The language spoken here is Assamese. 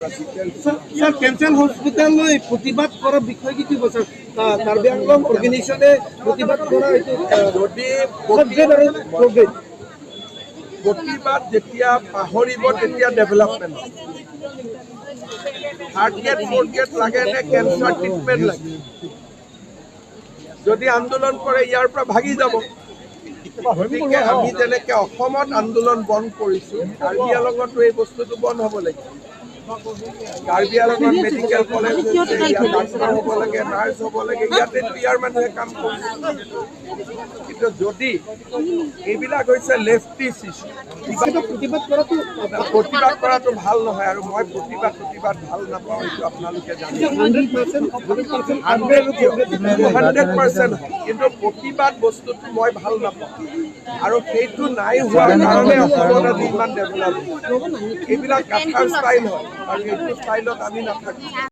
স্যাৰ ক্যান্সাৰ হসপিটালে প্ৰতিবাদ কৰাৰ বিষয় কি বলছেন? কাৰ্বি আংলং অৰ্গানাইজেশনে প্ৰতিবাদ কৰা যদি প্ৰতিবাদ যেতিয়া পাহৰিব তেতিয়া development third grade fourth grade লাগে নে কেঞ্চাৰ ট্ৰিটমেণ্ট লাগে যদি আন্দোলন কৰে ইয়াৰ পৰা ভাগি যাব গতিকে আমি যেনেকৈ অসমত আন্দোলন বন্ধ কৰিছোঁ কাৰ্বি আংলঙতো এই বস্তুটো বন্ধ হ'ব লাগিব কাৰ্বি আংলঙত মেডিকেল কলেজ হৈছে ইয়াত ডাক্তৰ হ'ব লাগে নাৰ্ছ হ'ব লাগে ইয়াতে ইয়াৰ মানুহে কাম কৰিছে কিন্তু যদি এইবিলাক হৈছে লেফটিষ্ট ইছ্যু প্ৰতিবাদ কৰাটো ভাল নহয় আৰু মই প্ৰতিবাদ ভাল নাপাওঁ এইটো আপোনালোকে জানে 100% কিন্তু প্ৰতিবাদ বস্তুটো মই ভাল নাপাওঁ আৰু সেইটো নাই হোৱাৰ কাৰণে অসমত আজি ইমান ডেভেলপ এইবিলাক কাঠাৰ ষ্টাইল হয় আৰু এইটো ষ্টাইলত আমি নাথাকোঁ